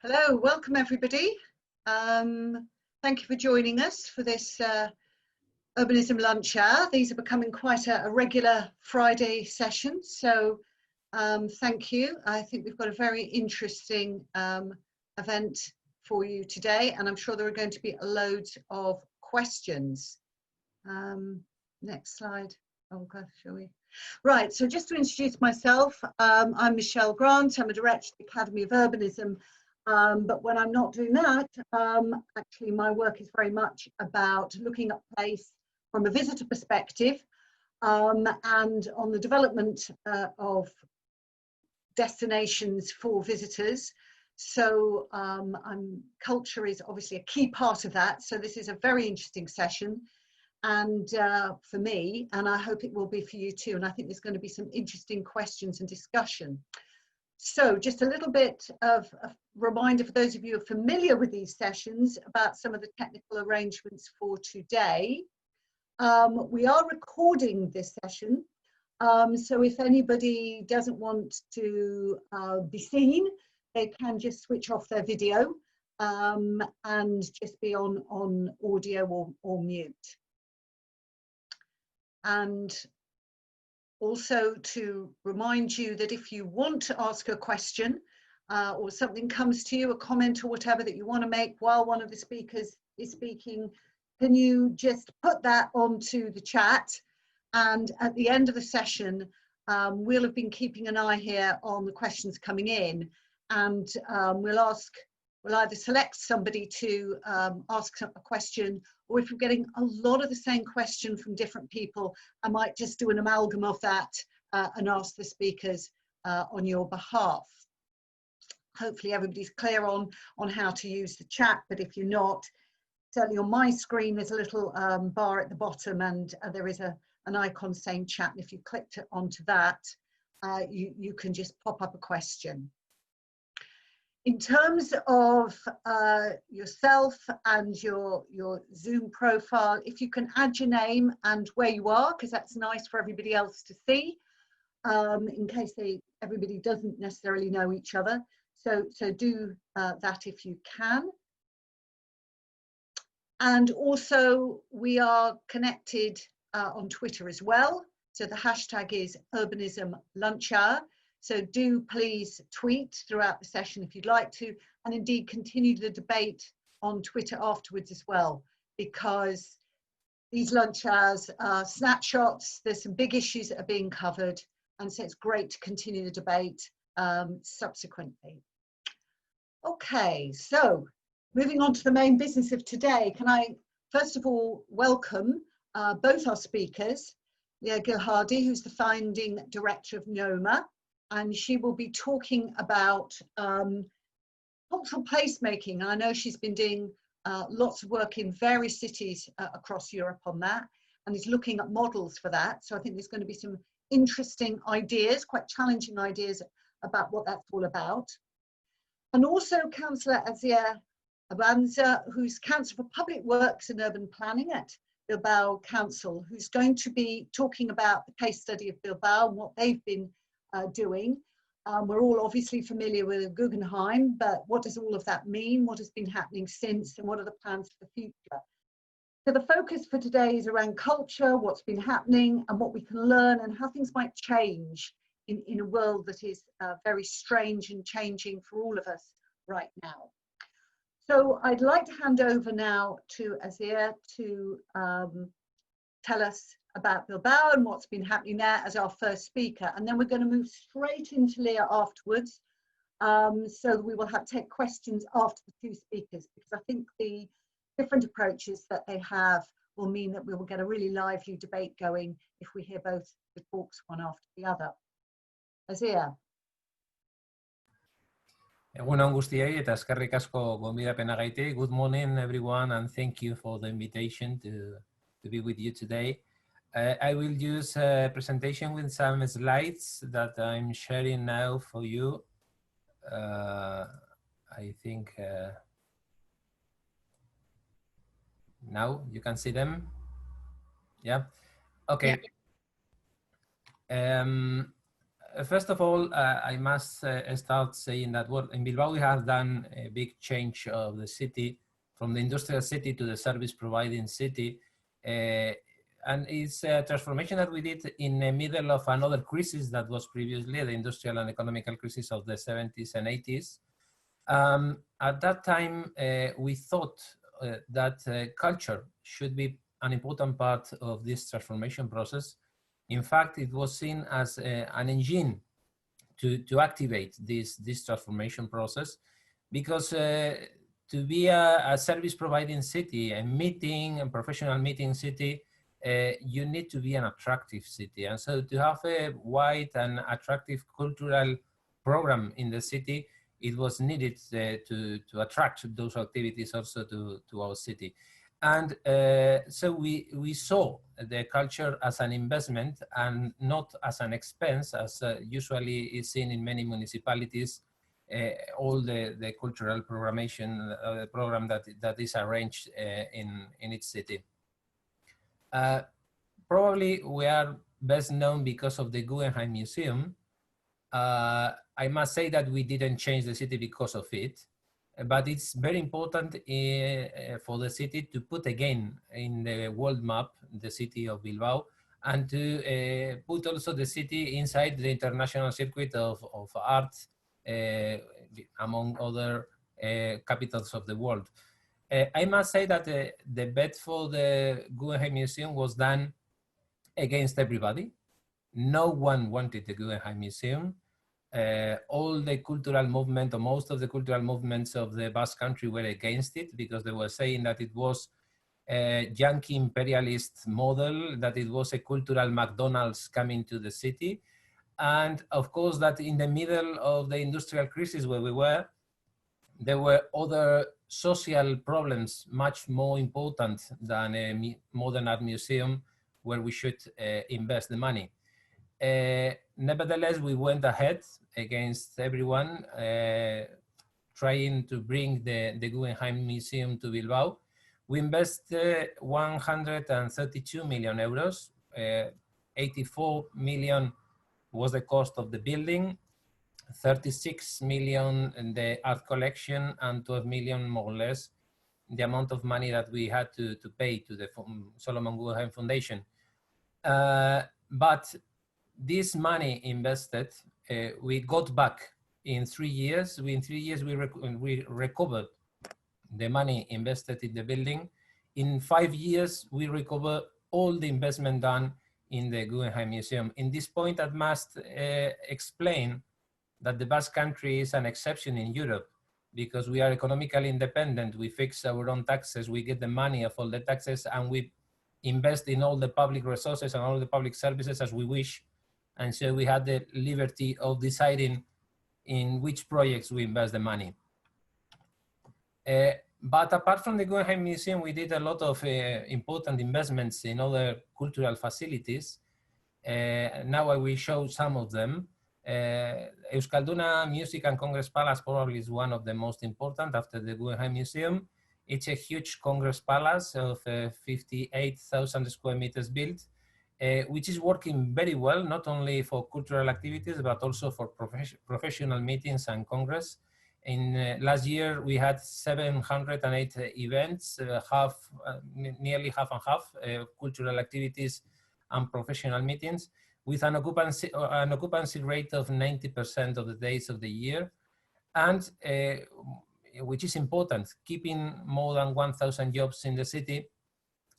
Hello, welcome everybody. Thank you for joining us for this Urbanism lunch hour. These are becoming quite a regular Friday session, so thank you. I think we've got a very interesting event for you today, and I'm sure there are going to be loads of questions. Next slide. Oh gosh, shall we? Right, so just to introduce myself, I'm Michele Grant. I'm a director of the Academy of Urbanism. But when I'm not doing that, actually my work is very much about looking at place from a visitor perspective and on the development of destinations for visitors. So culture is obviously a key part of that. So this is a very interesting session and for me, and I hope it will be for you too. And I think there's going to be some interesting questions and discussion. So just a little bit of a reminder for those of you who are familiar with these sessions about some of the technical arrangements for today. We are recording this session, so if anybody doesn't want to be seen, they can just switch off their video and just be on audio or mute. And also to remind you that if you want to ask a question or something comes to you, a comment or whatever that you want to make while one of the speakers is speaking, can you just put that onto the chat? And at the end of the session, we'll have been keeping an eye here on the questions coming in, and we'll either select somebody to ask a question, or if we're getting a lot of the same question from different people, I might just do an amalgam of that and ask the speakers on your behalf. Hopefully everybody's clear on how to use the chat, but if you're not, certainly on my screen there's a little bar at the bottom, and there is an icon saying chat, and if you clicked onto that, you can just pop up a question. In terms of yourself and your Zoom profile, if you can add your name and where you are, because that's nice for everybody else to see, in case everybody doesn't necessarily know each other. So do that if you can. And also we are connected on Twitter as well. So the hashtag is Urbanism Lunch Hour. So do please tweet throughout the session if you'd like to, and indeed continue the debate on Twitter afterwards as well, because these lunch hours are snapshots. There's some big issues that are being covered, and so it's great to continue the debate subsequently. Okay, so moving on to the main business of today, can I first of all welcome both our speakers, Ghilardi, who's the founding director of Noema, and she will be talking about cultural placemaking. I know she's been doing lots of work in various cities across Europe on that, and is looking at models for that. So I think there's going to be some interesting ideas, quite challenging ideas about what that's all about. And also Councillor Asier Abaunza, who's Councillor for Public Works and Urban Planning at Bilbao Council, who's going to be talking about the case study of Bilbao and what they've been doing. We're all obviously familiar with Guggenheim, but what does all of that mean? What has been happening since, and what are the plans for the future? So the focus for today is around culture, what's been happening and what we can learn, and how things might change in a world that is very strange and changing for all of us right now. So I'd like to hand over now to Asier to tell us about Bilbao and what's been happening there as our first speaker, and then we're going to move straight into Cllr afterwards, so we will take questions after the two speakers, because I think the different approaches that they have will mean that we will get a really lively debate going if we hear both the talks one after the other. Asier. Egun on guztiei eta eskerrik asko gonbidapenagatik. Good morning everyone, and thank you for the invitation to be with you today. I will use a presentation with some slides that I'm sharing now for you. I think now you can see them. Yeah. Okay. Yeah. first of all, I must start saying that in Bilbao we have done a big change of the city from the industrial city to the service providing city. And it's a transformation that we did in the middle of another crisis that was previously the industrial and economical crisis of the 70s and 80s. At that time, we thought that culture should be an important part of this transformation process. In fact, it was seen as an engine to activate this transformation process, because to be a service providing city, a meeting and professional meeting city, you need to be an attractive city. And so to have a wide and attractive cultural program in the city, it was needed to attract those activities also to our city. And so we saw the culture as an investment and not as an expense, as usually is seen in many municipalities. All the cultural programmation program that is arranged in each city. Probably we are best known because of the Guggenheim Museum. I must say that we didn't change the city because of it, but it's very important for the city to put again in the world map the city of Bilbao, and to put also the city inside the international circuit of art among other capitals of the world. I must say that the bet for the Guggenheim Museum was done against everybody. No one wanted the Guggenheim Museum. All the cultural movement, or most of the cultural movements of the Basque Country, were against it, because they were saying that it was a Yankee imperialist model, that it was a cultural McDonald's coming to the city. And of course, that in the middle of the industrial crisis where we were, there were other social problems much more important than a modern art museum where we should invest the money. Nevertheless, we went ahead against everyone, trying to bring the Guggenheim Museum to Bilbao. We invested 132 million euros. 84 million was the cost of the building, 36 million in the art collection, and 12 million, more or less, the amount of money that we had to pay to the Solomon Guggenheim Foundation. But this money invested, we got back in 3 years. In 3 years, we recovered the money invested in the building. In 5 years, we recovered all the investment done in the Guggenheim Museum. In this point, I must explain that the Basque Country is an exception in Europe, because we are economically independent. We fix our own taxes, we get the money of all the taxes, and we invest in all the public resources and all the public services as we wish. And so we had the liberty of deciding in which projects we invest the money. But apart from the Guggenheim Museum, we did a lot of important investments in other cultural facilities. Now I will show some of them. Euskalduna Music and Congress Palace probably is one of the most important after the Guggenheim Museum. It's a huge Congress Palace of 58,000 square meters built, which is working very well, not only for cultural activities, but also for professional meetings and Congress. In last year, we had 708 events, nearly half and half, cultural activities and professional meetings, with an occupancy rate of 90% of the days of the year. And which is important, keeping more than 1,000 jobs in the city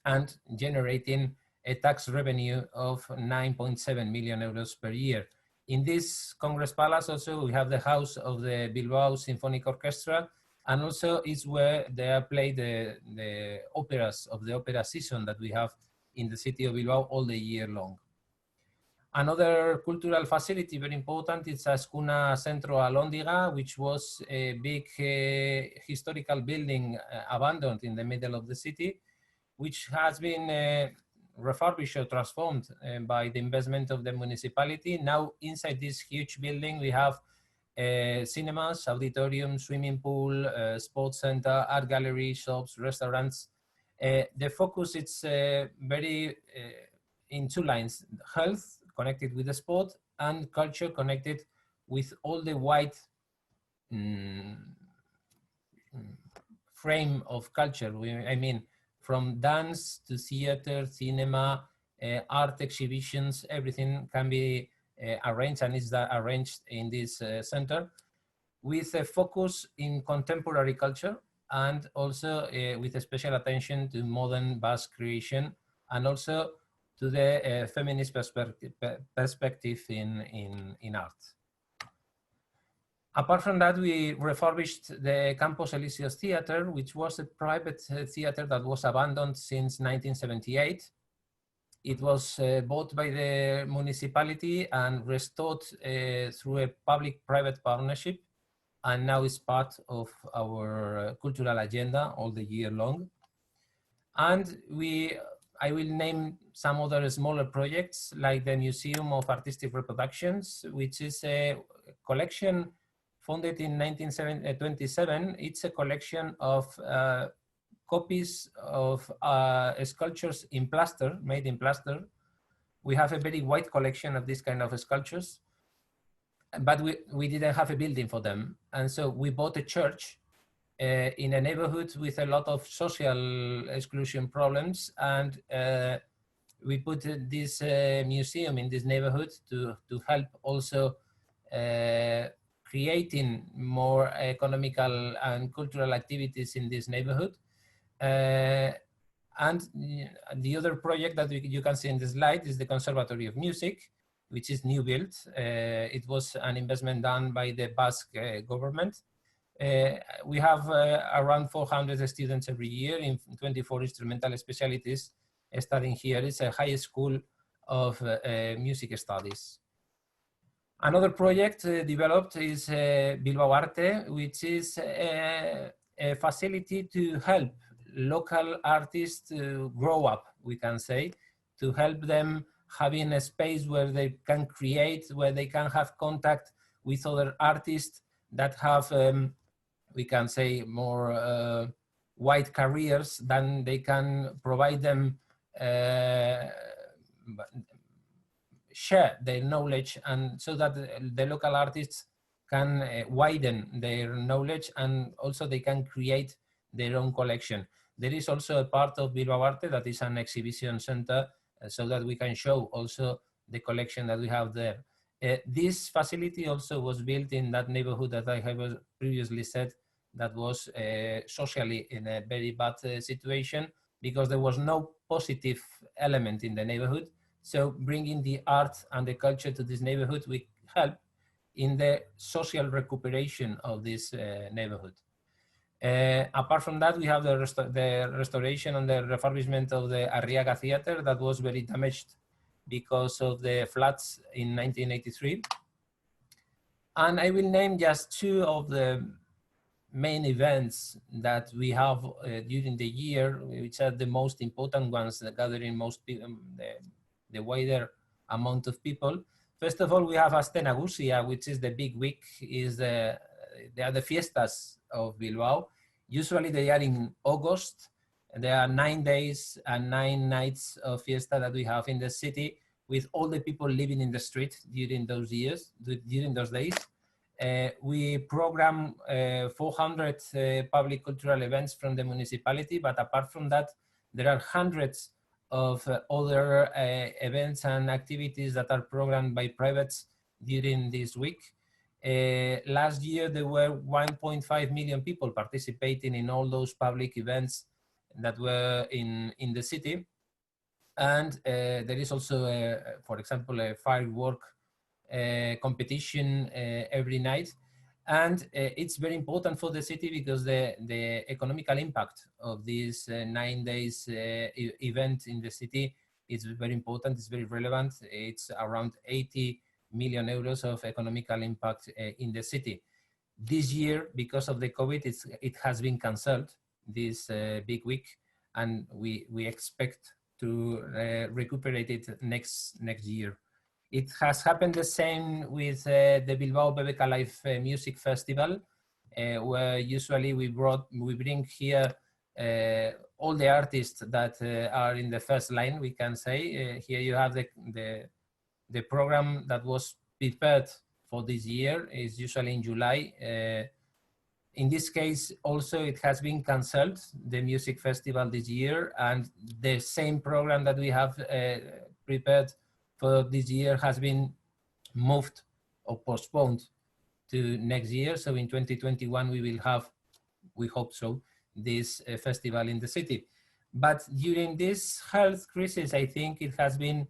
and generating a tax revenue of 9.7 million euros per year. In this Congress Palace also, we have the house of the Bilbao Symphonic Orchestra, and also is where they are played the operas of the opera season that we have in the city of Bilbao all the year long. Another cultural facility very important is Azkuna Centro Alhóndiga, which was a big historical building abandoned in the middle of the city, which has been refurbished or transformed by the investment of the municipality. Now inside this huge building we have cinemas, auditorium, swimming pool, sports center, art gallery, shops, restaurants. The focus is very in two lines: health, connected with the sport, and culture connected with all the wide frame of culture. I mean, from dance to theater, cinema, art exhibitions, everything can be arranged and is arranged in this center, with a focus in contemporary culture and also with a special attention to modern Basque creation and also to the feminist perspective in art. Apart from that, we refurbished the Campos Elíseos Theatre, which was a private theatre that was abandoned since 1978. It was bought by the municipality and restored through a public-private partnership, and now is part of our cultural agenda all the year long. And I will name some other smaller projects like the Museum of Artistic Reproductions, which is a collection founded in 1927. It's a collection of copies of sculptures in plaster, made in plaster. We have a very wide collection of this kind of sculptures, but we didn't have a building for them. And so we bought a church in a neighborhood with a lot of social exclusion problems. And we put this museum in this neighborhood to help also creating more economical and cultural activities in this neighborhood. And the other project that you can see in the slide is the Conservatory of Music, which is new built. It was an investment done by the Basque government. We have around 400 students every year in 24 instrumental specialties studying here. It's a high school of music studies. Another project developed is Bilbao Arte, which is a facility to help local artists grow up, we can say, to help them having a space where they can create, where they can have contact with other artists that have, we can say, more wide careers than they can provide them, share their knowledge, and so that the local artists can widen their knowledge, and also they can create their own collection. There is also a part of Bilbao Arte that is an exhibition center, so that we can show also the collection that we have there. This facility also was built in that neighborhood that I have previously said that was socially in a very bad situation, because there was no positive element in the neighborhood. So bringing the art and the culture to this neighborhood will help in the social recuperation of this neighborhood. Apart from that, we have the restoration and the refurbishment of the Arriaga Theatre that was very damaged because of the floods in 1983. And I will name just two of the main events that we have during the year, which are the most important ones that gathering most people, the wider amount of people. First of all, we have Aste Nagusia, which is the big week, they are the Fiestas of Bilbao. Usually they are in August. There are 9 days and 9 nights of fiesta that we have in the city, with all the people living in the street during those years, during those days. We program 400 public cultural events from the municipality, but apart from that, there are hundreds of other events and activities that are programmed by privates during this week. Last year, there were 1.5 million people participating in all those public events that were in the city. And there is also, for example, a firework competition every night. And it's very important for the city because the economical impact of this 9 days event in the city is very important, it's very relevant. It's around 80 million euros of economical impact in the city. This year, because of the COVID, it has been cancelled, this big week, and we expect to recuperate it next year. It has happened the same with the Bilbao BBK Live Music Festival, where usually we bring here all the artists that are in the first line, we can say. Here you have the program that was prepared for this year. Is usually in July. In this case, also it has been cancelled, the music festival this year, and the same program that we have prepared for this year has been moved or postponed to next year. So in 2021 we will have, we hope so, this festival in the city. But during this health crisis, I think it has been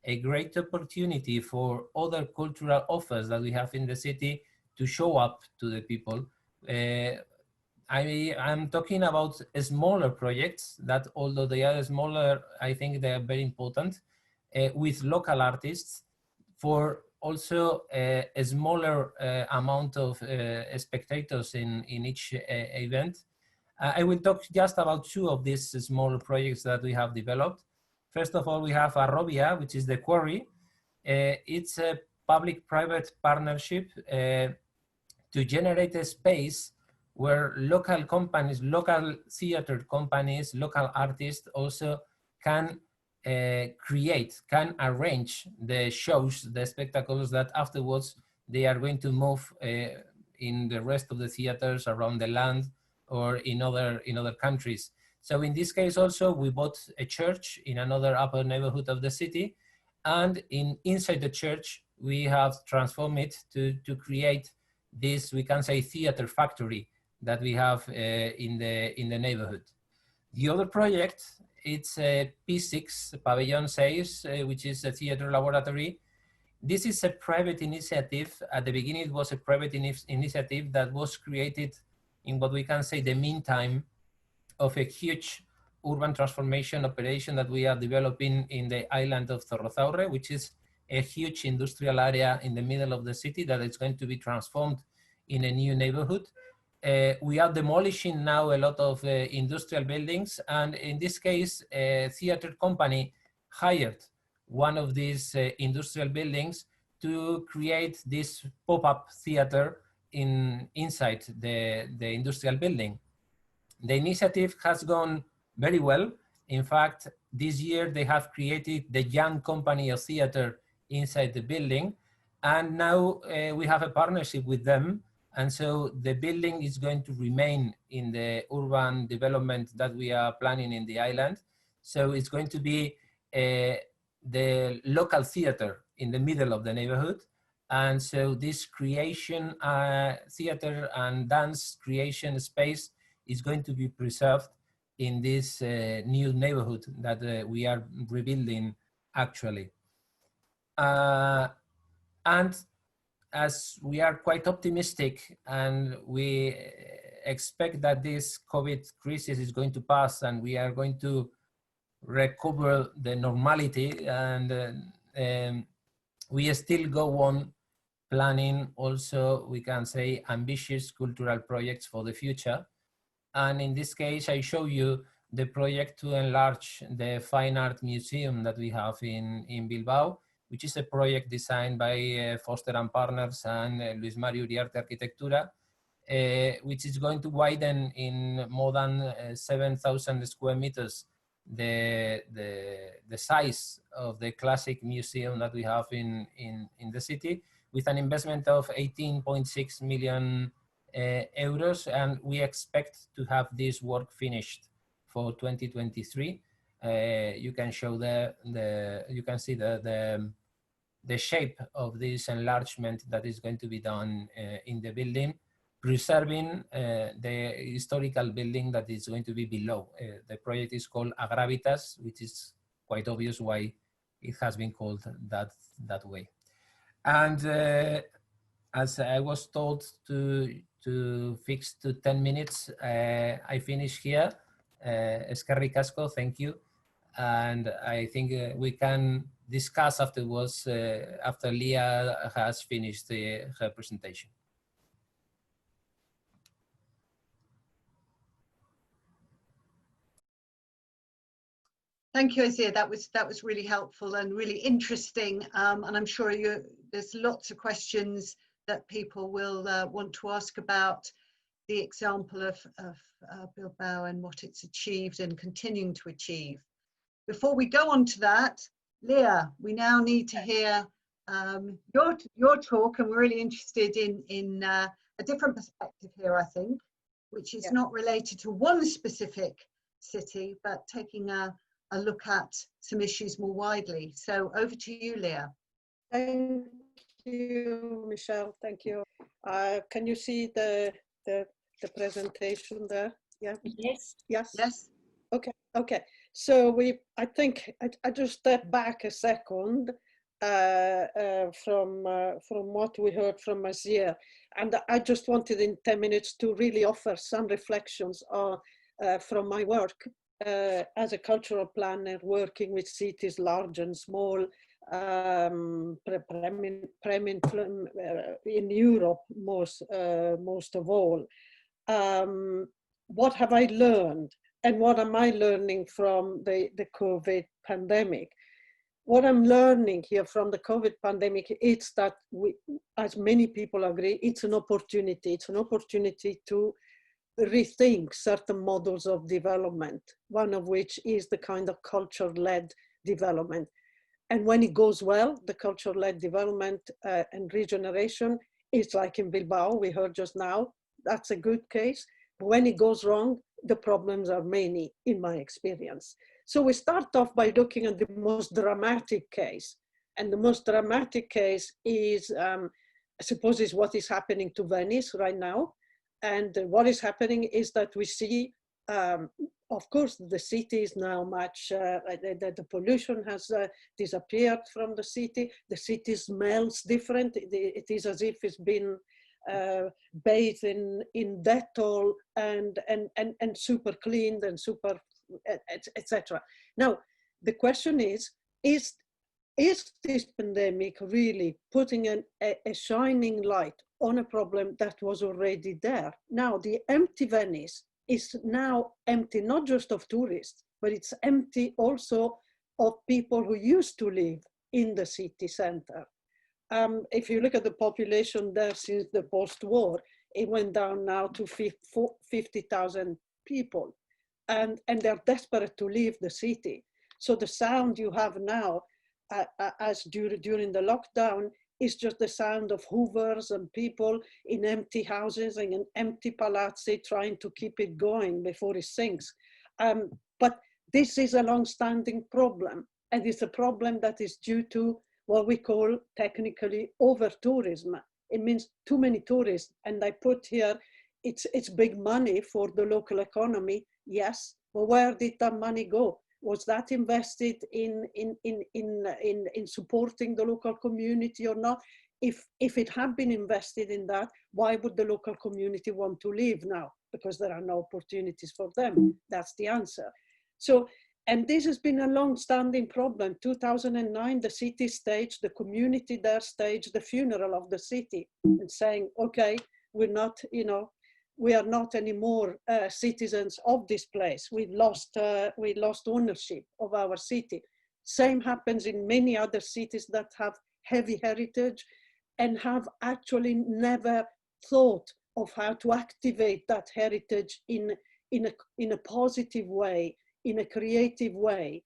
a great opportunity for other cultural offers that we have in the city to show up to the people. I'm talking about smaller projects that, although they are smaller, I think they are very important, with local artists for also a smaller amount of spectators in each event. I will talk just about two of these small projects that we have developed. First of all, we have Arrobia, which is the quarry. It's a public-private partnership to generate a space where local companies, local theater companies, local artists also can can arrange the shows, the spectacles that afterwards they are going to move in the rest of the theaters around the land or in other countries. So in this case also, we bought a church in another upper neighborhood of the city, and inside the church, we have transformed it to create this, we can say, theater factory that we have in the neighborhood. The other project, it's P6, Pavilion 6, which is a theater laboratory. This is a private initiative. At the beginning, it was a private initiative that was created in what we can say the meantime of a huge urban transformation operation that we are developing in the island of Zorrozaurre, which is a huge industrial area in the middle of the city that is going to be transformed in a new neighborhood. We are demolishing now a lot of industrial buildings, and in this case, a theater company hired one of these industrial buildings to create this pop-up theater inside the industrial building. The initiative has gone very well. In fact, this year they have created the Young Company of Theater inside the building, and now we have a partnership with them. And so the building is going to remain in the urban development that we are planning in the island. So it's going to be the local theater in the middle of the neighborhood. And so this creation theater and dance creation space is going to be preserved in this new neighborhood that we are rebuilding actually. And as we are quite optimistic and we expect that this COVID crisis is going to pass and we are going to recover the normality, and we still go on planning also, we can say, ambitious cultural projects for the future. And in this case, I show you the project to enlarge the Fine Art Museum that we have in Bilbao, which is a project designed by Foster and Partners and Luis Mario Uriarte Arquitectura, which is going to widen in more than 7,000 square meters the size of the classic museum that we have in the city, with an investment of 18.6 million euros, and we expect to have this work finished for 2023. You can show you can see the shape of this enlargement that is going to be done in the building, preserving the historical building that is going to be below. The project is called Agravitas, which is quite obvious why it has been called that way. And as I was told to fix to 10 minutes, I finish here. Eskerrik asko, thank you. And I think we can discuss afterwards after Leah has finished her presentation. Thank you, Asier. That was really helpful and really interesting. And I'm sure there's lots of questions that people will want to ask about the example of Bilbao and what it's achieved and continuing to achieve. Before we go on to that, Leah, we now need to hear your talk, and we're really interested in a different perspective here, I think, which is not related to one specific city, but taking a look at some issues more widely. So over to you, Leah. Thank you, Michelle. Thank you. Can you see the presentation there? Yeah. Yes. Yes. Yes. Okay. Okay. So I think I just step back a second from what we heard from Asier, and I just wanted in 10 minutes to really offer some reflections from my work as a cultural planner, working with cities large and small, in Europe most of all. What have I learned, and what am I learning from the COVID pandemic? What I'm learning here from the COVID pandemic is that as many people agree, it's an opportunity. It's an opportunity to rethink certain models of development, one of which is the kind of culture-led development. And when it goes well, the culture-led development and regeneration is like in Bilbao, we heard just now, that's a good case. But when it goes wrong, the problems are many in my experience. So we start off by looking at the most dramatic case. And the most dramatic case is, I suppose, is what is happening to Venice right now. And what is happening is that we see, of course, the city is now much, the pollution has disappeared from the city. The city smells different. It is as if it's been bathed in Dettol and super cleaned and super, etc. Now, the question is this pandemic really putting a shining light on a problem that was already there? Now, the empty Venice is now empty, not just of tourists, but it's empty also of people who used to live in the city center. If you look at the population there since the post-war, it went down now to 50,000 people, and they're desperate to leave the city. So the sound you have now, as during the lockdown, is just the sound of hoovers and people in empty houses and in empty palazzi trying to keep it going before it sinks. But this is a long-standing problem, and it's a problem that is due to what we call technically over-tourism. It means too many tourists, and I put here, it's big money for the local economy, yes, but where did that money go? Was that invested in supporting the local community or not? If it had been invested in that, why would the local community want to leave now? Because there are no opportunities for them. That's the answer. So, and this has been a long-standing problem. 2009, the city staged, the community there staged the funeral of the city and saying, okay, we're not, we are not anymore citizens of this place. We lost ownership of our city. Same happens in many other cities that have heavy heritage and have actually never thought of how to activate that heritage in a positive way, in a creative way,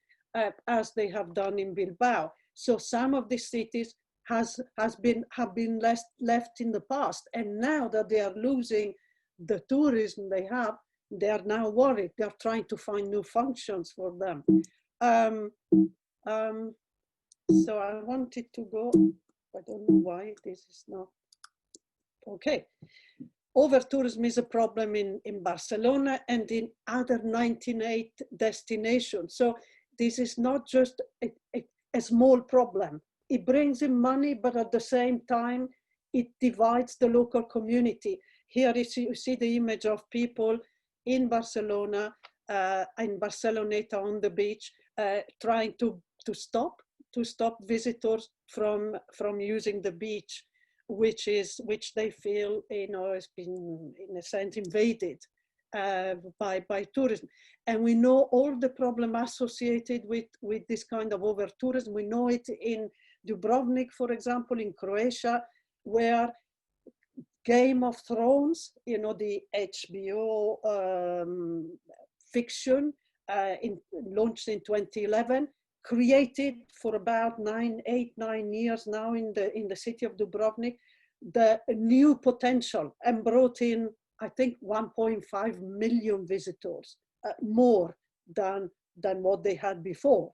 as they have done in Bilbao. So some of these cities have been left in the past, and now that they are losing the tourism they have, they are now worried. They are trying to find new functions for them. So I wanted to go, I don't know why this is not, okay. Over-tourism is a problem in Barcelona and in other 98 destinations. So this is not just a small problem. It brings in money, but at the same time, it divides the local community. Here you see the image of people in Barcelona, in Barceloneta on the beach, trying to stop visitors from using the beach, which they feel has been in a sense invaded by tourism. And we know all the problem associated with this kind of over tourism. We know it in Dubrovnik, for example, in Croatia, where Game of Thrones, the HBO fiction launched in 2011, created for about 8, 9 years now in the city of Dubrovnik, the new potential, and brought in, I think, 1.5 million visitors, more than what they had before.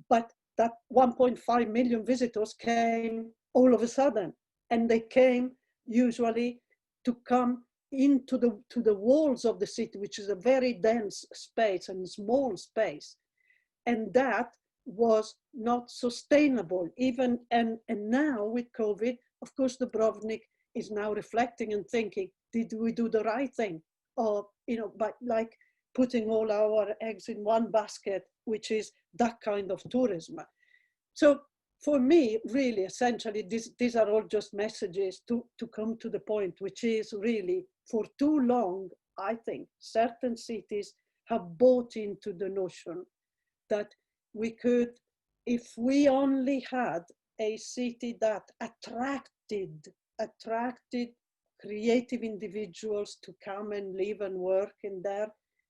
But that 1.5 million visitors came all of a sudden, and they came usually to come into the walls of the city, which is a very dense space and small space. And that was not sustainable even, and now with COVID, of course, Dubrovnik is now reflecting and thinking, did we do the right thing? Or, you know, but like putting all our eggs in one basket, which is that kind of tourism. So for me, really, essentially, these are all just messages to come to the point, which is really, for too long, I think, certain cities have bought into the notion that we could, if we only had a city that attracted creative individuals to come and live and work in there,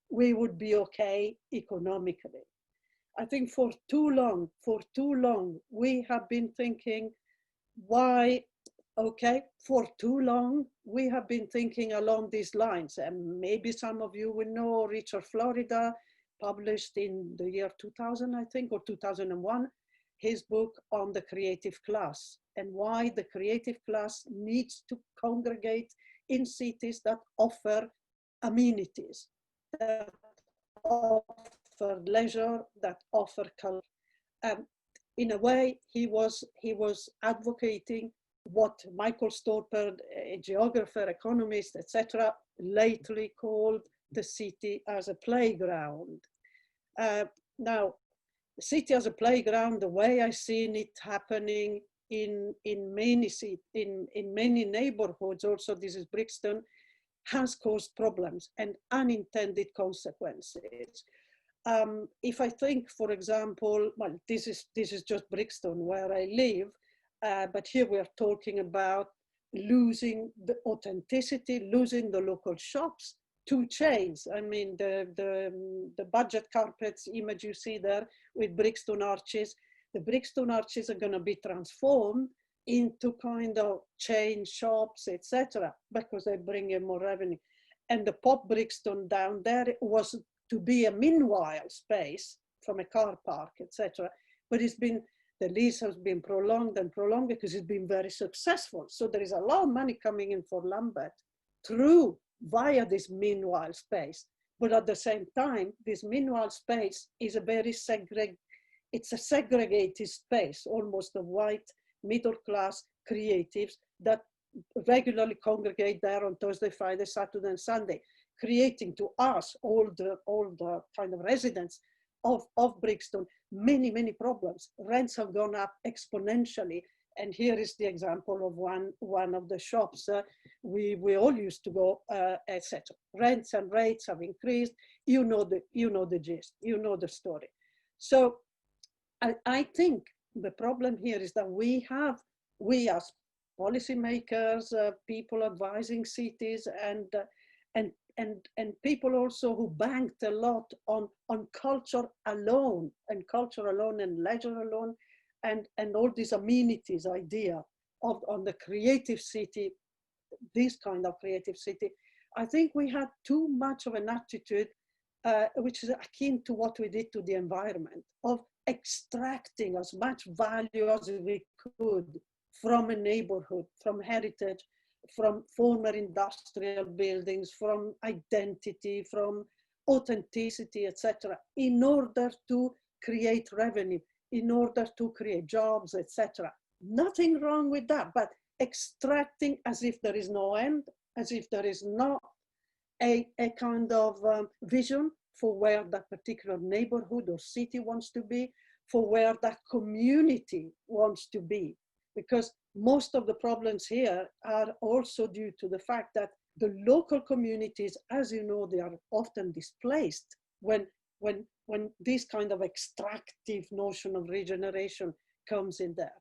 we would be okay economically. I think for too long, we have been thinking, why, okay, for too long, we have been thinking along these lines. And maybe some of you will know Richard Florida published in the year 2000, I think, or 2001, his book on the creative class and why the creative class needs to congregate in cities that offer amenities, that offer leisure, that offer culture. In a way, he was advocating what Michael Storper, a geographer, economist, etc., lately called the city as a playground. Now, the city as a playground, the way I seen it happening in many neighborhoods, also this is Brixton, has caused problems and unintended consequences. If I think, for example, well, this is just Brixton where I live, but here we are talking about losing the authenticity, losing the local shops to chains. I mean, the budget carpets image you see there with Brixton arches, the Brixton arches are going to be transformed into kind of chain shops, etc., because they bring in more revenue. And the Pop Brixton down there was to be a meanwhile space from a car park, etc. But the lease has been prolonged and prolonged because it's been very successful. So there is a lot of money coming in for Lambeth via this meanwhile space. But at the same time, this meanwhile space is it's a segregated space, almost of white middle class creatives that regularly congregate there on Thursday, Friday, Saturday, and Sunday, creating to us, all the kind of residents of Brixton, many problems. Rents have gone up exponentially. And here is the example of one of the shops we all used to go, etc. Rents and rates have increased. You know the gist. You know the story. So I think the problem here is that we as policymakers, people advising cities, and people also who banked a lot on culture alone and leisure alone, and all these amenities idea on the creative city, this kind of creative city. I think we had too much of an attitude, which is akin to what we did to the environment, of extracting as much value as we could from a neighborhood, from heritage, from former industrial buildings, from identity, from authenticity, etc., in order to create revenue, in order to create jobs, etc. Nothing wrong with that, but extracting as if there is no end, as if there is not a kind of vision for where that particular neighborhood or city wants to be, for where that community wants to be. Because most of the problems here are also due to the fact that the local communities, as you know, they are often displaced when this kind of extractive notion of regeneration comes in there.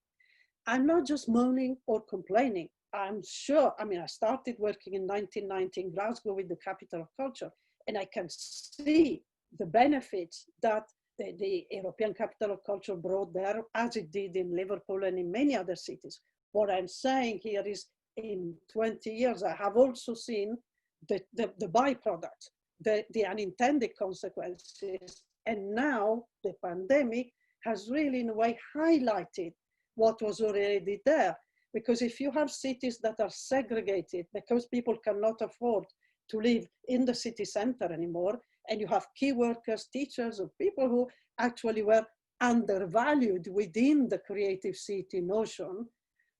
I'm not just moaning or complaining. I'm sure, I mean, I started working in 1990 in Glasgow with the capital of culture, and I can see the benefits that the European Capital of Culture brought there, as it did in Liverpool and in many other cities. What I'm saying here is, in 20 years, I have also seen the byproducts, the unintended consequences. And now the pandemic has really, in a way, highlighted what was already there. Because if you have cities that are segregated because people cannot afford to live in the city center anymore, and you have key workers, teachers, or people who actually were undervalued within the creative city notion,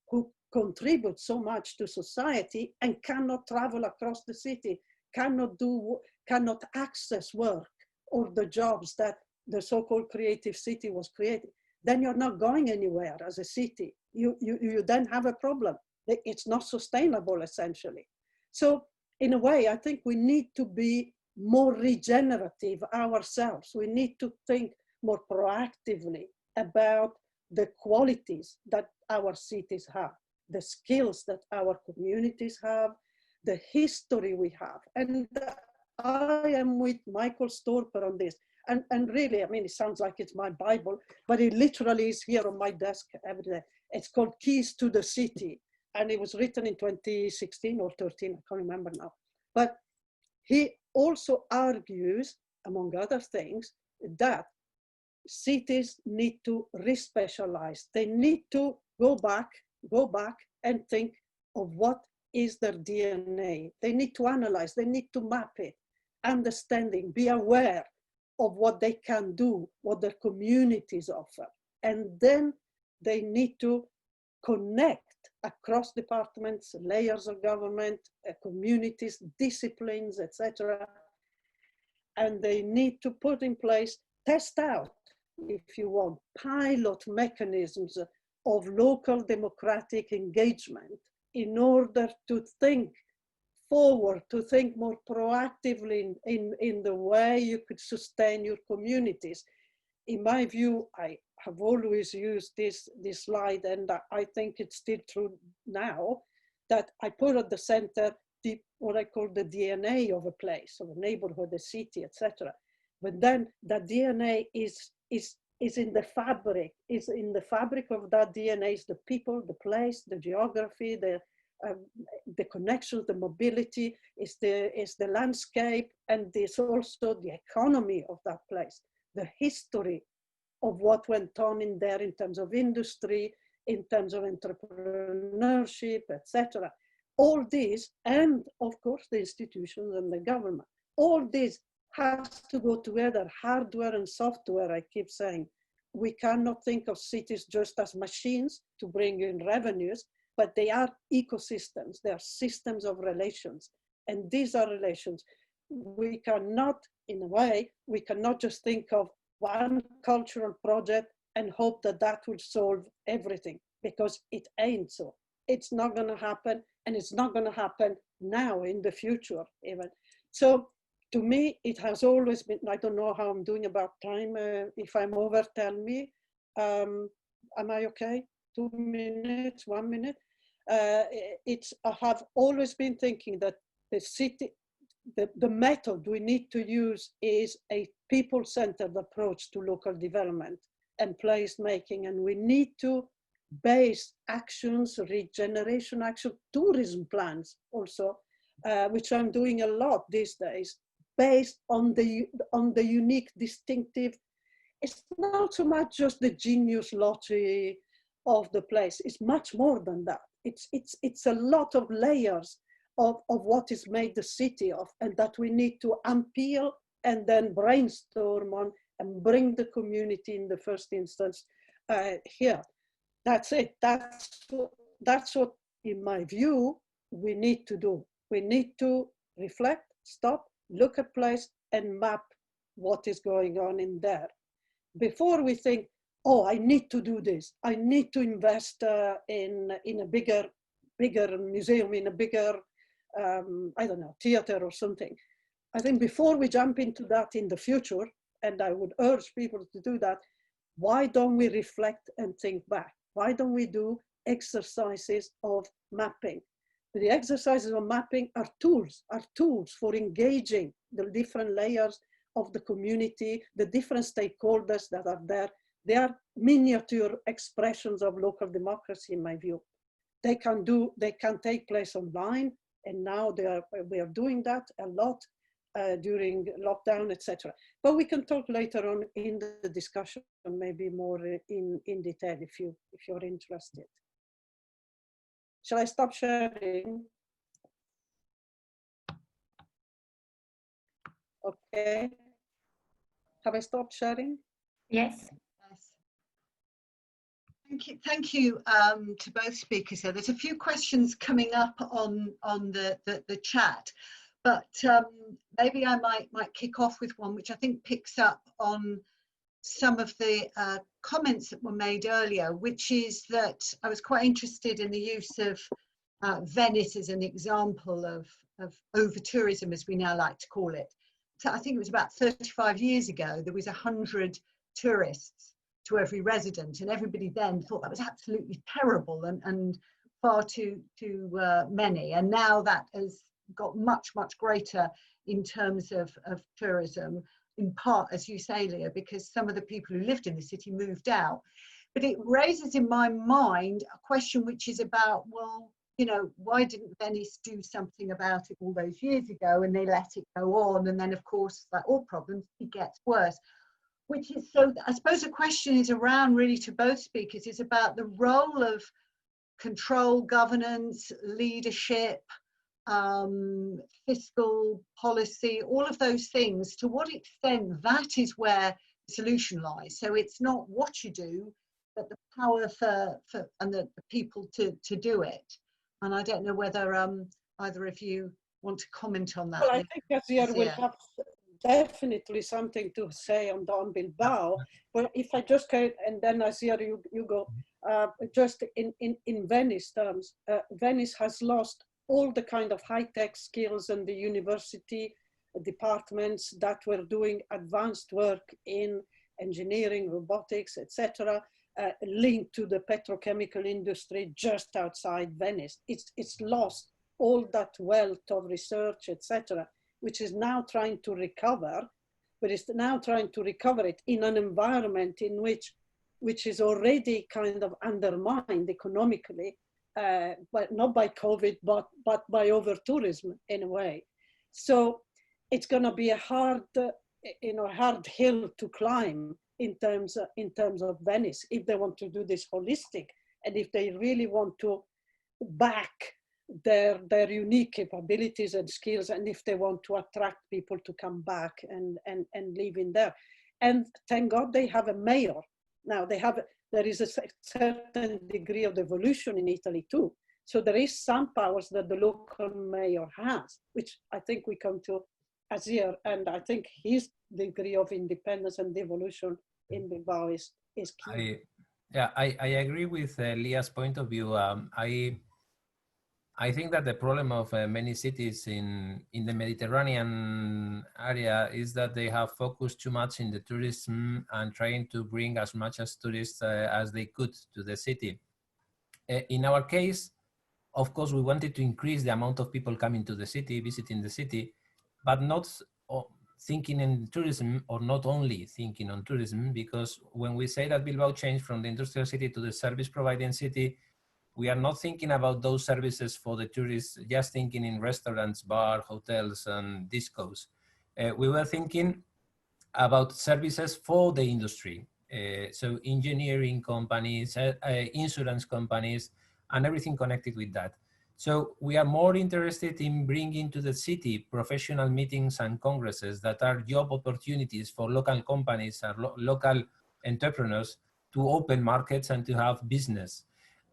who contribute so much to society and cannot travel across the city, cannot access work or the jobs that the so-called creative city was creating, then you're not going anywhere as a city. You then have a problem. It's not sustainable, essentially. So in a way, I think we need to be more regenerative ourselves. We need to think more proactively about the qualities that our cities have, the skills that our communities have, the history we have. And I am with Michael Storper on this. And really, I mean, it sounds like it's my Bible, but it literally is here on my desk every day. It's called Keys to the City. And it was written in 2016 or 13, I can't remember now. But he also argues, among other things, that cities need to re-specialize. They need to go back and think of what is their DNA. They need to analyze, they need to map it, understanding, be aware of what they can do, what their communities offer. And then they need to connect across departments, layers of government, communities, disciplines, etc. And they need to put in place, test out, if you want, pilot mechanisms of local democratic engagement in order to think forward, to think more proactively in the way you could sustain your communities. In my view, I have always used this slide, and I think it's still true now, that I put at the center what I call the DNA of a place, of a neighborhood, a city, etc. But then that DNA is in the fabric, of that DNA is the people, the place, the geography, the connections, the mobility, is the landscape, and there's also the economy of that place, the history of what went on in there in terms of industry, in terms of entrepreneurship, etc. All this, and of course the institutions and the government, all this has to go together, hardware and software, I keep saying. We cannot think of cities just as machines to bring in revenues, but they are ecosystems, they are systems of relations. And these are relations. We cannot, in a way, we cannot just think of one cultural project and hope that that will solve everything, because it ain't so. It's not gonna happen, and it's not gonna happen now in the future even. So to me, it has always been, I don't know how I'm doing about time. If I'm over, tell me. Am I okay? 2 minutes, 1 minute? I have always been thinking that the city, the method we need to use is a people-centered approach to local development and place making. And we need to base actions, regeneration action, tourism plans also, which I'm doing a lot these days, based on the unique, distinctive. It's not so much just the genius lottery of the place. It's much more than that. It's a lot of layers of what is made the city of, and that we need to unpeel and then brainstorm on and bring the community in the first instance here. That's it. That's what, in my view, we need to do. We need to reflect, stop, look at place, and map what is going on in there. Before we think, oh, I need to do this. I need to invest in a bigger museum, in a bigger, I don't know, theater or something. I think before we jump into that in the future, and I would urge people to do that, why don't we reflect and think back? Why don't we do exercises of mapping? The exercises of mapping are tools for engaging the different layers of the community, the different stakeholders that are there. They are miniature expressions of local democracy, in my view. They can take place online, and now we are doing that a lot during lockdown, etc. But we can talk later on in the discussion, maybe more in detail if you're interested. Shall I stop sharing? Okay. Have I stopped sharing? Yes. Thank you to both speakers here. There's a few questions coming up on the chat, but maybe I might kick off with one which I think picks up on some of the comments that were made earlier, which is that I was quite interested in the use of Venice as an example of over-tourism, as we now like to call it. So I think it was about 35 years ago, there was 100 tourists to every resident, and everybody then thought that was absolutely terrible and far too many. And now that has got much greater in terms of tourism, in part, as you say, Leah, because some of the people who lived in the city moved out. But it raises in my mind a question which is about, well, you know, why didn't Venice do something about it all those years ago, and they let it go on, and then of course, like all problems, it gets worse. Which is, so I suppose the question is around, really, to both speakers, is about the role of control, governance, leadership, fiscal policy, all of those things. To what extent that is where the solution lies. So it's not what you do, but the power for and the people to do it. And I don't know whether either of you want to comment on that. Well, I think Asier will have definitely something to say on Bilbao. But if I just can, and then Asier, you go. Just in Venice terms, Venice has lost all the kind of high-tech skills and the university departments that were doing advanced work in engineering, robotics, etc., linked to the petrochemical industry just outside Venice. It's lost all that wealth of research, etc., which is now trying to recover, but it's now trying to recover it in an environment in which is already kind of undermined economically, but not by COVID, but by over-tourism in a way. So it's going to be a hard hill to climb in terms of Venice, if they want to do this holistic, and if they really want to back their unique capabilities and skills, and if they want to attract people to come back and live in there. And thank God they have a mayor. Now there is a certain degree of devolution in Italy too. So there is some powers that the local mayor has, which I think we come to Asier, and I think his degree of independence and devolution in Bilbao is key. I agree with Leah's point of view. I think that the problem of many cities in the Mediterranean area is that they have focused too much in the tourism and trying to bring as much as tourists as they could to the city. In our case, of course, we wanted to increase the amount of people coming to the city, visiting the city, but not thinking in tourism, or not only thinking on tourism, because when we say that Bilbao changed from the industrial city to the service providing city, we are not thinking about those services for the tourists, just thinking in restaurants, bars, hotels, and discos. We were thinking about services for the industry. So engineering companies, insurance companies, and everything connected with that. So we are more interested in bringing to the city professional meetings and congresses that are job opportunities for local companies and local entrepreneurs to open markets and to have business.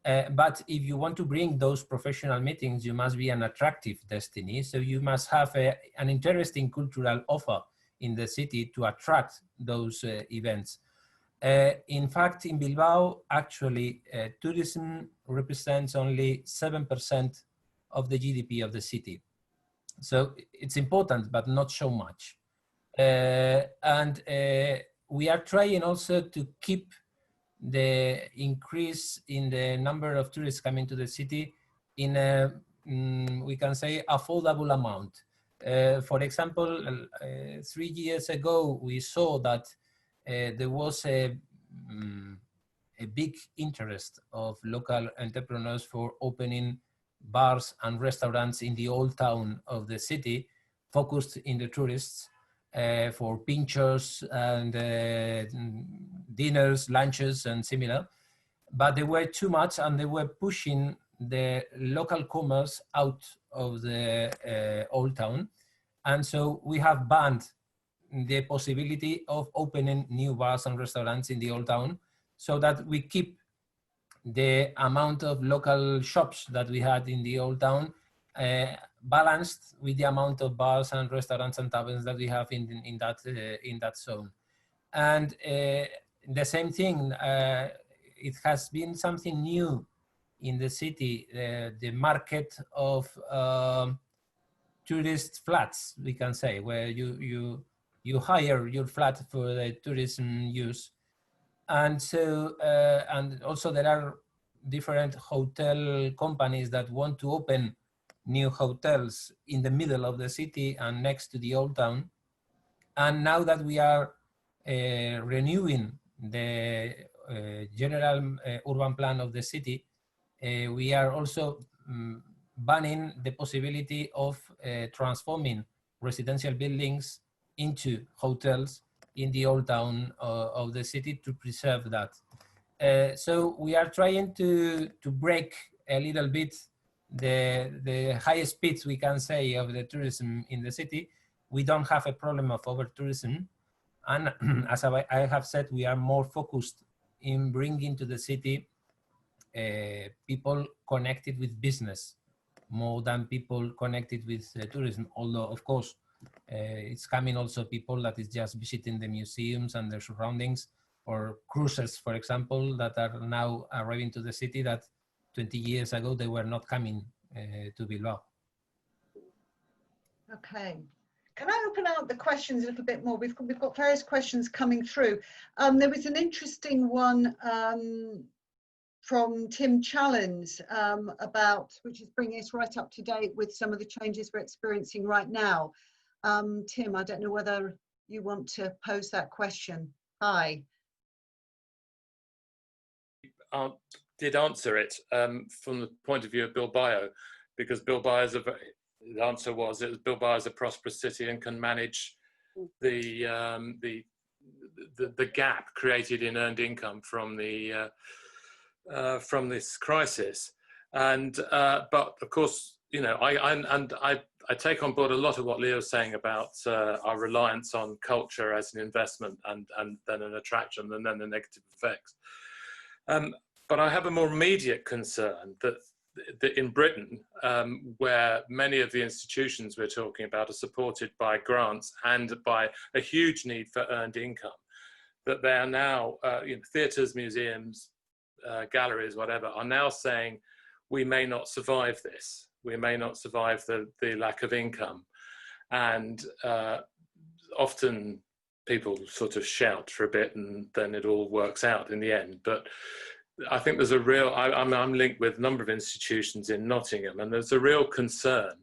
But if you want to bring those professional meetings, you must be an attractive destiny. So you must have an interesting cultural offer in the city to attract those events. In fact, in Bilbao, actually, tourism represents only 7% of the GDP of the city. So it's important, but not so much. And we are trying also to keep the increase in the number of tourists coming to the city in a, we can say, affordable amount. For example, 3 years ago, we saw that there was a big interest of local entrepreneurs for opening bars and restaurants in the old town of the city, focused in the tourists, for pinchos and dinners, lunches, and similar. But they were too much, and they were pushing the local commerce out of the old town. And so we have banned the possibility of opening new bars and restaurants in the old town, so that we keep the amount of local shops that we had in the old town balanced with the amount of bars and restaurants and taverns that we have in that zone. And the same thing, it has been something new in the city, the market of tourist flats, we can say, where you hire your flat for the tourism use. And so, and also there are different hotel companies that want to open new hotels in the middle of the city and next to the old town. And now that we are renewing the general urban plan of the city, we are also banning the possibility of transforming residential buildings into hotels in the old town of the city to preserve that. So we are trying to break a little bit the high speeds, we can say, of the tourism in the city. We don't have a problem of over-tourism. And as I have said, we are more focused in bringing to the city people connected with business more than people connected with tourism. Although, of course, it's coming also people that is just visiting the museums and their surroundings, or cruises, for example, that are now arriving to the city that 20 years ago they were not coming to Bilbao. Okay. Can I open out the questions a little bit more? We've got various questions coming through. There was an interesting one from Tim Challens about, which is bringing us right up to date with some of the changes we're experiencing right now. Tim, I don't know whether you want to pose that question. Hi. Did answer it from the point of view of Bilbao, because Bilbao is the answer was Bilbao is a prosperous city and can manage the gap created in earned income from the from this crisis. And but of course, you know, I take on board a lot of what Leo's saying about our reliance on culture as an investment and then an attraction and then the negative effects. But I have a more immediate concern that in Britain, where many of the institutions we're talking about are supported by grants and by a huge need for earned income, that they are now, you know, theatres, museums, galleries, whatever, are now saying, we may not survive this. We may not survive the lack of income. And often people sort of shout for a bit and then it all works out in the end. But I think there's a real, I'm linked with a number of institutions in Nottingham, and there's a real concern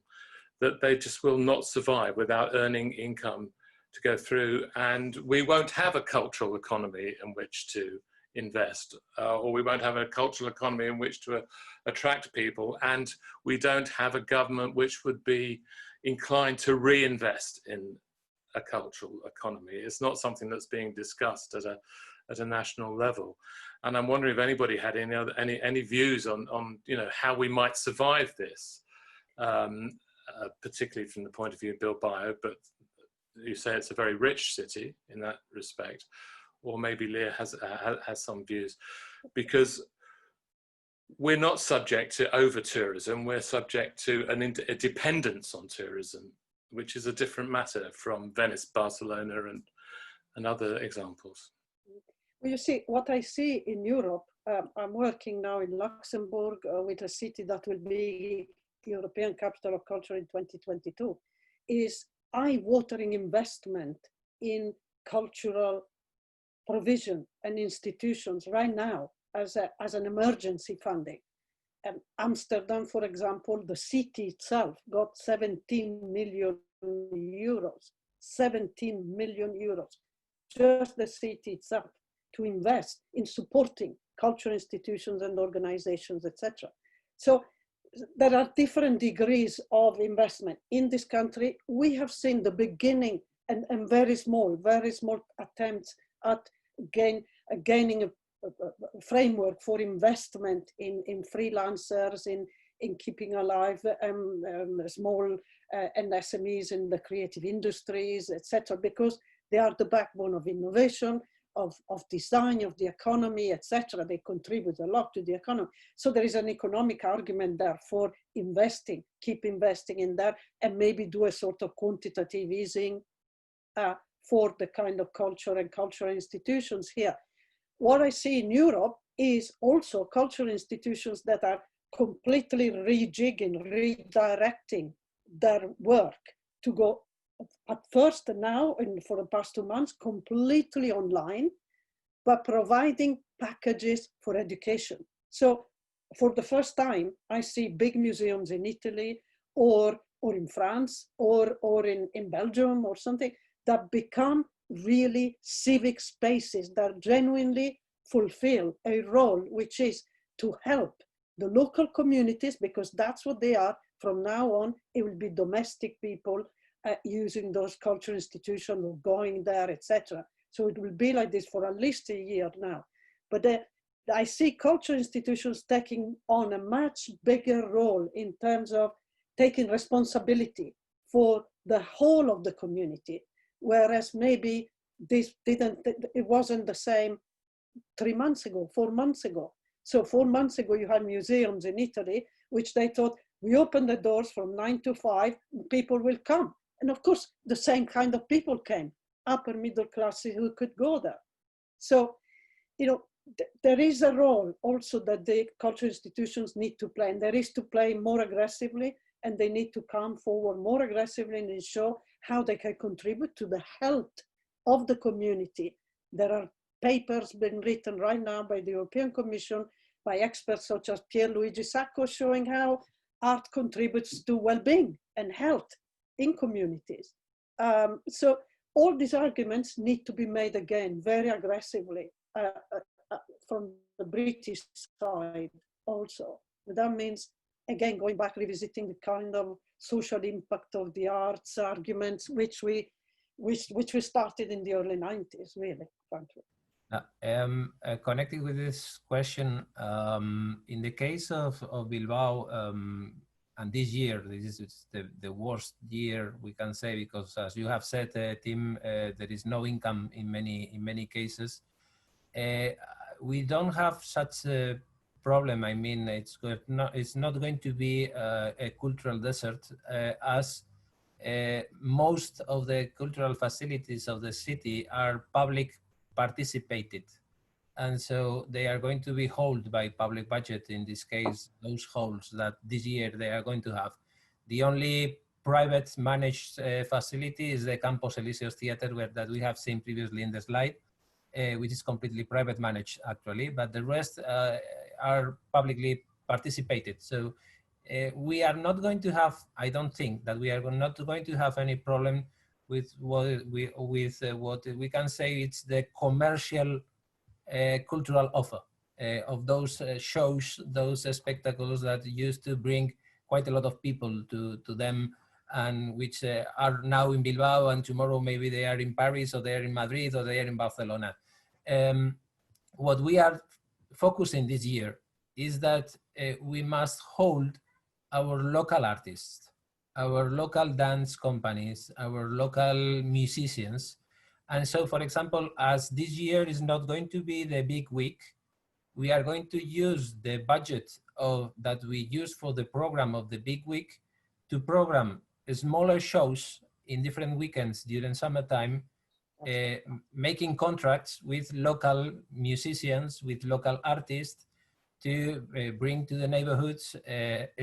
that they just will not survive without earning income to go through, and we won't have a cultural economy in which to invest, or we won't have a cultural economy in which to attract people, and we don't have a government which would be inclined to reinvest in a cultural economy. It's not something that's being discussed at a national level. And I'm wondering if anybody had any views on you know, how we might survive this, particularly from the point of view of Bilbao. But you say it's a very rich city in that respect, or maybe Leah has some views, because we're not subject to over-tourism. We're subject to a dependence on tourism, which is a different matter from Venice, Barcelona, and other examples. Well, you see, what I see in Europe, I'm working now in Luxembourg with a city that will be the European Capital of Culture in 2022, is eye-watering investment in cultural provision and institutions right now as an emergency funding. Amsterdam, for example, the city itself got 17 million euros, 17 million euros, just the city itself, to invest in supporting cultural institutions and organizations, etc. So there are different degrees of investment. In this country, we have seen the beginning and very small attempts at gaining a framework for investment in freelancers, in keeping alive small and SMEs in the creative industries, etc., because they are the backbone of innovation, of design, of the economy, etc. They contribute a lot to the economy. So there is an economic argument there for investing, keep investing in that, and maybe do a sort of quantitative easing for the kind of culture and cultural institutions here. What I see in Europe is also cultural institutions that are completely rejigging, redirecting their work to go at first now, and for the past 2 months, completely online, but providing packages for education. So for the first time, I see big museums in Italy or in France or in Belgium or something that become really civic spaces that genuinely fulfill a role, which is to help the local communities, because that's what they are. From now on, it will be domestic people using those cultural institutions or going there, etc. So it will be like this for at least a year now. But I see cultural institutions taking on a much bigger role in terms of taking responsibility for the whole of the community, whereas maybe it wasn't the same 3 months ago, 4 months ago. So 4 months ago, you had museums in Italy, which they thought, we open the doors from 9 to 5, people will come. And of course, the same kind of people came, upper middle classes who could go there. So, there is a role also that the cultural institutions need to play, and there is to play more aggressively, and they need to come forward more aggressively and show how they can contribute to the health of the community. There are papers being written right now by the European Commission, by experts such as Pierluigi Sacco, showing how art contributes to well-being and health in communities. So all these arguments need to be made again very aggressively from the British side also. That means, again, going back, revisiting the kind of social impact of the arts arguments, which we started in the early 90s, really, frankly. Connected with this question, in the case of Bilbao, and this year, this is the worst year we can say, because as you have said, Tim, there is no income in many cases. We don't have such a problem. I mean, it's not going to be a cultural desert, as most of the cultural facilities of the city are public participated. And so they are going to be held by public budget, in this case, those halls that this year they are going to have. The only private managed facility is the Campos Elíseos Theater, that we have seen previously in the slide, which is completely private managed actually, but the rest are publicly participated. So we are not going to have, I don't think that we are not going to have any problem with what we can say it's the commercial cultural offer of those shows, those spectacles that used to bring quite a lot of people to them, and which are now in Bilbao, and tomorrow maybe they are in Paris, or they are in Madrid, or they are in Barcelona. What we are focusing this year is that we must hold our local artists, our local dance companies, our local musicians. And so, for example, as this year is not going to be the big week, we are going to use the budget that we use for the program of the big week to program smaller shows in different weekends during summertime, making contracts with local musicians, with local artists, to bring to the neighborhoods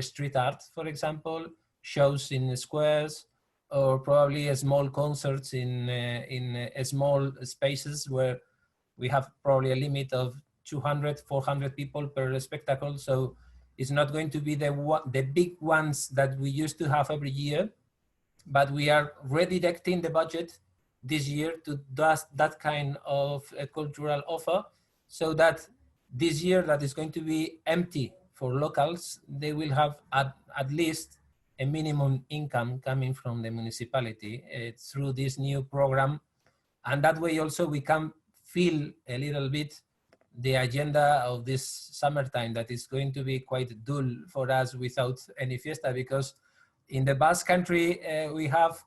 street art, for example, shows in the squares, or probably small concerts in small spaces where we have probably a limit of 200, 400 people per spectacle. So it's not going to be the big ones that we used to have every year, but we are redirecting the budget this year to that kind of cultural offer, so that this year that is going to be empty for locals, they will have at least a minimum income coming from the municipality through this new program. And that way also we can feel a little bit the agenda of this summertime that is going to be quite dull for us without any fiesta, because in the Basque Country we have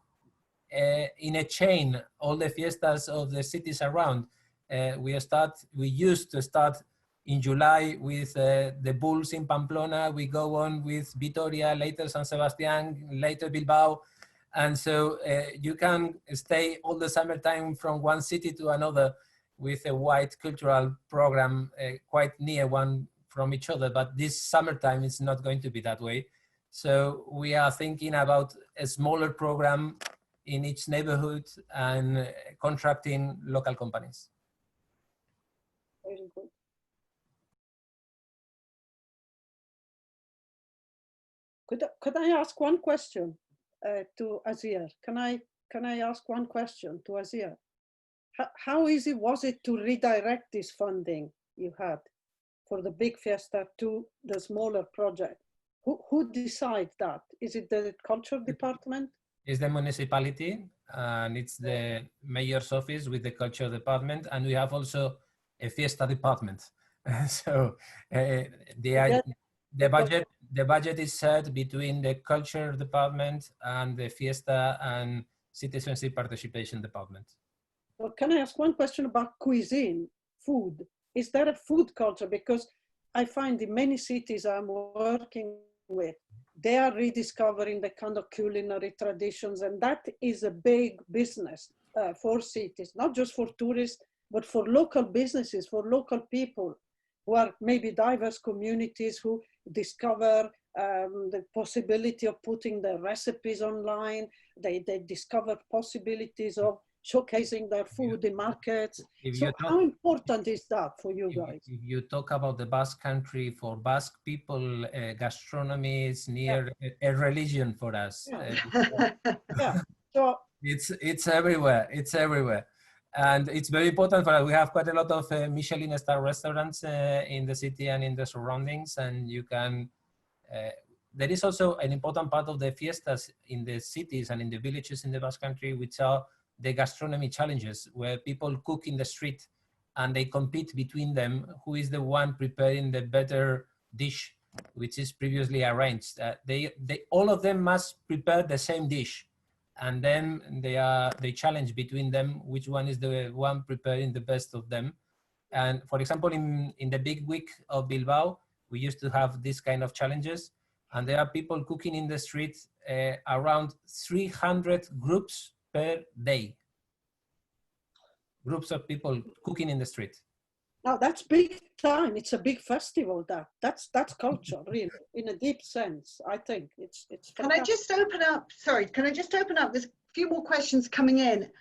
in a chain all the fiestas of the cities around. We used to start in July with the Bulls in Pamplona. We go on with Vitoria, later San Sebastian, later Bilbao. And so you can stay all the summertime from one city to another with a wide cultural program quite near one from each other. But this summertime is not going to be that way. So we are thinking about a smaller program in each neighborhood and contracting local companies. Very good. Could I ask one question to Asier? Can I ask one question to Asier? How easy was it to redirect this funding you had for the big fiesta to the smaller project? Who decides that? Is it the culture department? It's the municipality, and it's the mayor's office with the culture department, and we have also a fiesta department. So the budget is set between the culture department and the fiesta and citizenship participation department. Well, can I ask one question about cuisine, food? Is there a food culture? Because I find in many cities I'm working with, they are rediscovering the kind of culinary traditions, and that is a big business for cities, not just for tourists, but for local businesses, for local people who are maybe diverse communities who discover the possibility of putting their recipes online. They discover possibilities of showcasing their food in markets. So how important is that for you guys? If you talk about the Basque Country, for Basque people, gastronomy is near a religion for us. Yeah. So it's everywhere. It's everywhere. And it's very important for us. We have quite a lot of Michelin star restaurants in the city and in the surroundings. And you can, there is also an important part of the fiestas in the cities and in the villages in the Basque Country, which are the gastronomy challenges, where people cook in the street and they compete between them, who is the one preparing the better dish, which is previously arranged. All of them must prepare the same dish, and then they challenge between them which one is the one preparing the best of them. And for example, in the big week of Bilbao, we used to have this kind of challenges, and there are people cooking in the street, around 300 groups per day. Groups of people cooking in the street. Now that's big time. It's a big festival. That's culture, really, in a deep sense. I think it's. Can I just open up? Sorry, can I just open up? There's a few more questions coming in.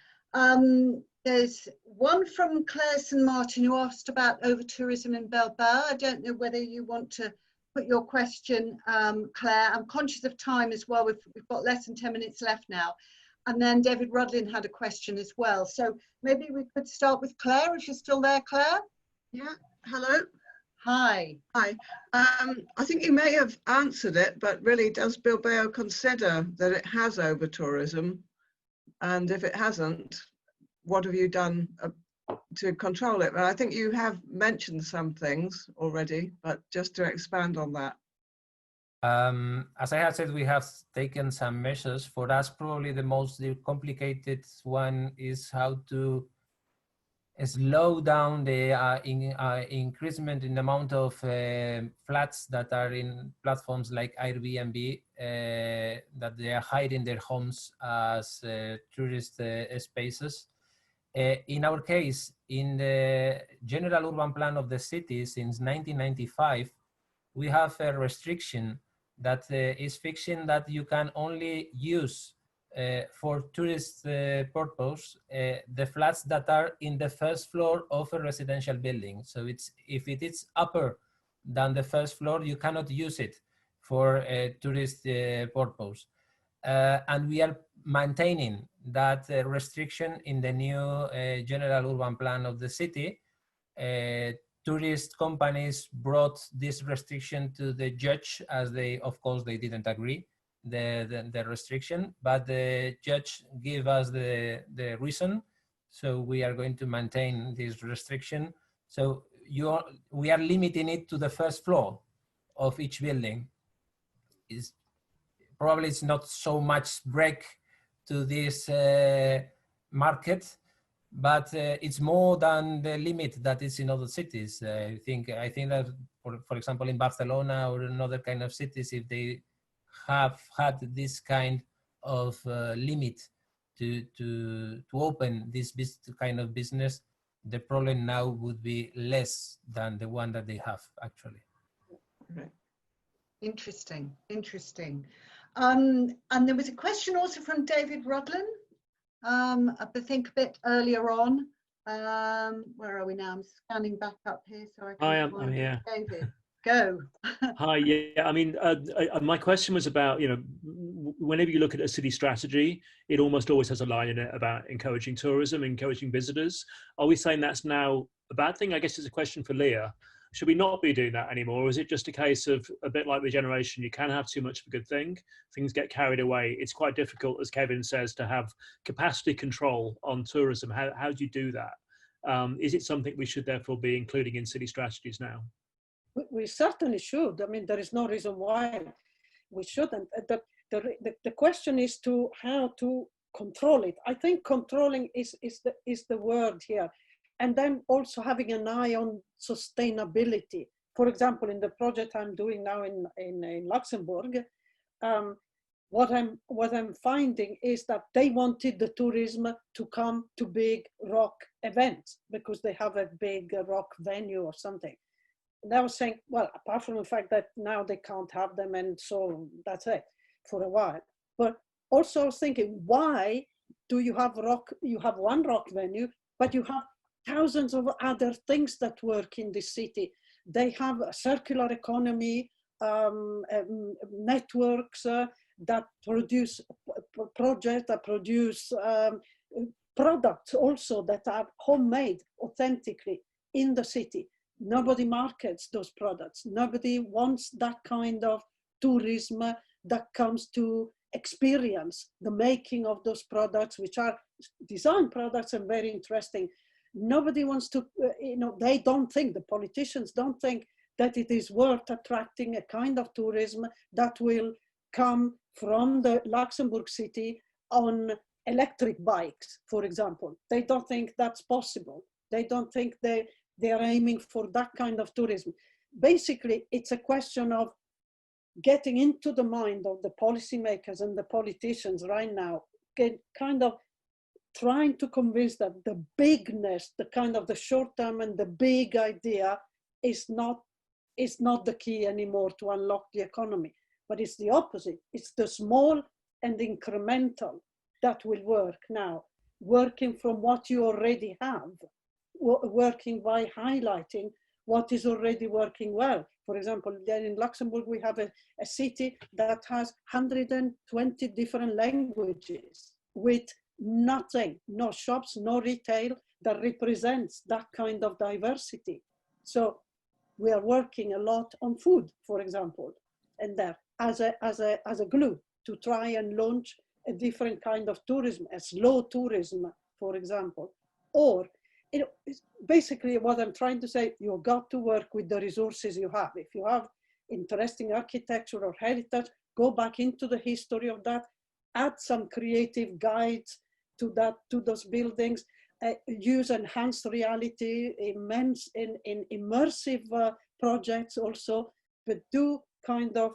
There's one from Claire St. Martin who asked about over-tourism in Bilbao. I don't know whether you want to put your question, Claire. I'm conscious of time as well. We've got less than 10 minutes left now. And then David Rudlin had a question as well. So maybe we could start with Claire, if you're still there, Claire. Yeah, hello. Hi. Hi. I think you may have answered it, but really, does Bilbao consider that it has over-tourism? And if it hasn't, what have you done to control it? But I think you have mentioned some things already, but just to expand on that. As I had said, we have taken some measures. For us, probably the most complicated one is how to slow down the increasement in the amount of flats that are in platforms like Airbnb, that they are hiding their homes as tourist spaces. In our case, in the general urban plan of the city since 1995, we have a restriction that is fixing that you can only use for tourist purpose the flats that are in the first floor of a residential building. So if it is upper than the first floor, you cannot use it for a tourist purpose. and we are maintaining that restriction in the new general urban plan of the city. Tourist companies brought this restriction to the judge, as they, of course, they didn't agree the restriction, but the judge gave us the reason. So we are going to maintain this restriction. So we are limiting it to the first floor of each building. Probably it's not so much break to this market, but it's more than the limit that is in other cities. I think that, for example, in Barcelona or in other kind of cities, if they have had this kind of limit to open this kind of business, the problem now would be less than the one that they have actually. Right. Interesting, interesting. And there was a question also from David Rudlin, I think a bit earlier on. Where are we now? I'm scanning back up here so I can I'm here. David, go. Hi, yeah, I mean, my question was about, whenever you look at a city strategy, it almost always has a line in it about encouraging tourism, encouraging visitors. Are we saying that's now a bad thing? I guess it's a question for Leah. Should we not be doing that anymore? Or is it just a case of, a bit like regeneration, you can have too much of a good thing, things get carried away. It's quite difficult, as Kevin says, to have capacity control on tourism. How do you do that? Is it something we should therefore be including in city strategies now? We certainly should. I mean, there is no reason why we shouldn't. The question is how to control it. I think controlling is the word here. And then also having an eye on sustainability. For example, in the project I'm doing now in Luxembourg, what I'm finding is that they wanted the tourism to come to big rock events because they have a big rock venue or something. And I was saying, well, apart from the fact that now they can't have them, and so that's it for a while. But also I was thinking, why do you have one rock venue, but you have thousands of other things that work in this city? They have a circular economy, networks that produce projects, that produce products also that are homemade authentically in the city. Nobody markets those products. Nobody wants that kind of tourism that comes to experience the making of those products, which are design products and very interesting. Nobody wants to, they don't think, the politicians don't think that it is worth attracting a kind of tourism that will come from the Luxembourg city on electric bikes, for example. They don't think that's possible. They don't think they are aiming for that kind of tourism. Basically, it's a question of getting into the mind of the policymakers and the politicians right now, kind of trying to convince them the bigness, the kind of the short term and the big idea is not the key anymore to unlock the economy, but it's the opposite. It's the small and incremental that will work now, working from what you already have, working by highlighting what is already working well. For example, then in Luxembourg, we have a city that has 120 different languages with nothing, no shops, no retail that represents that kind of diversity. So we are working a lot on food, for example, and there as a glue to try and launch a different kind of tourism, a slow tourism, for example. Or basically what I'm trying to say, you've got to work with the resources you have. If you have interesting architecture or heritage, go back into the history of that, add some creative guides to those buildings, use enhanced reality, in immersive projects also, but do kind of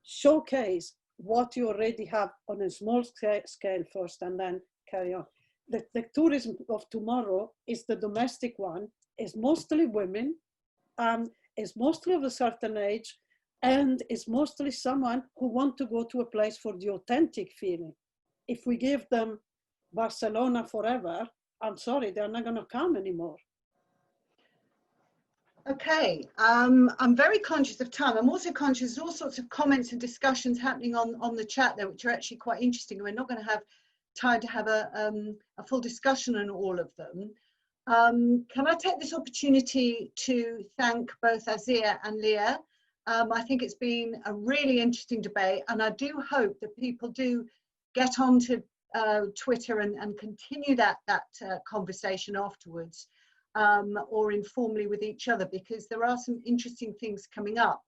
showcase what you already have on a small scale first and then carry on. The tourism of tomorrow is the domestic one, is mostly women, is mostly of a certain age, and is mostly someone who want to go to a place for the authentic feeling. If we give them Barcelona forever, I'm sorry, they're not going to come anymore. Okay, I'm very conscious of time. I'm also conscious there's all sorts of comments and discussions happening on the chat there, which are actually quite interesting. We're not going to have time to have a full discussion on all of them. Can I take this opportunity to thank both Asier and Cllr? I think it's been a really interesting debate, and I do hope that people do get onto Twitter and continue that conversation afterwards. Or informally with each other, because there are some interesting things coming up.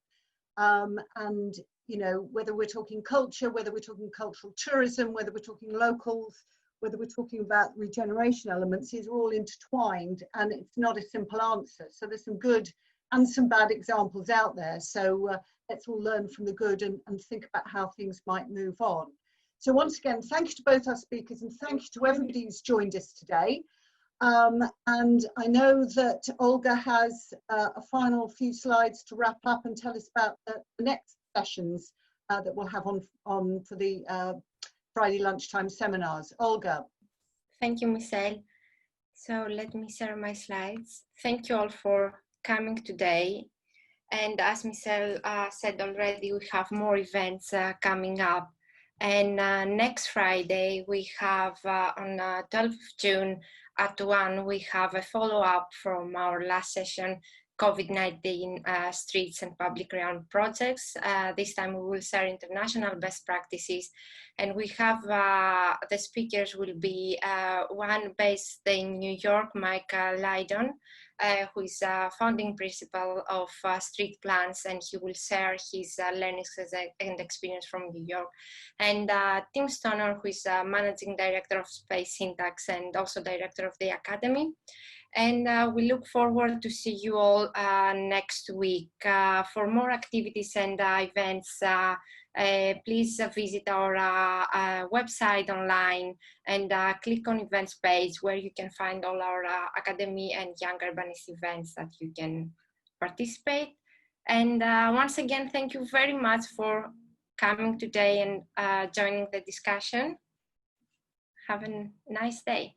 And, you know, whether we're talking culture, whether we're talking cultural tourism, whether we're talking locals, whether we're talking about regeneration elements, these are all intertwined, and it's not a simple answer. So there's some good and some bad examples out there. So let's all learn from the good and think about how things might move on. So once again, thank you to both our speakers, and thank you to everybody who's joined us today. And I know that Olga has a final few slides to wrap up and tell us about the next sessions that we'll have on for the Friday lunchtime seminars. Olga. Thank you, Michele. So let me share my slides. Thank you all for coming today. And as Michele said already, we have more events coming up. And next Friday, we have on 12th of June at 1, we have a follow-up from our last session, COVID-19 streets and public realm projects. This time we will share international best practices, and we have the speakers will be one based in New York, Michael Lydon, who is a founding principal of street plans, and he will share his learnings and experience from New York. And Tim Stoner, who is managing director of Space Syntax and also director of the Academy. And we look forward to see you all next week. For more activities and events, please visit our website online and click on events page, where you can find all our Academy and Young Urbanist events that you can participate. And once again, thank you very much for coming today and joining the discussion. Have a nice day.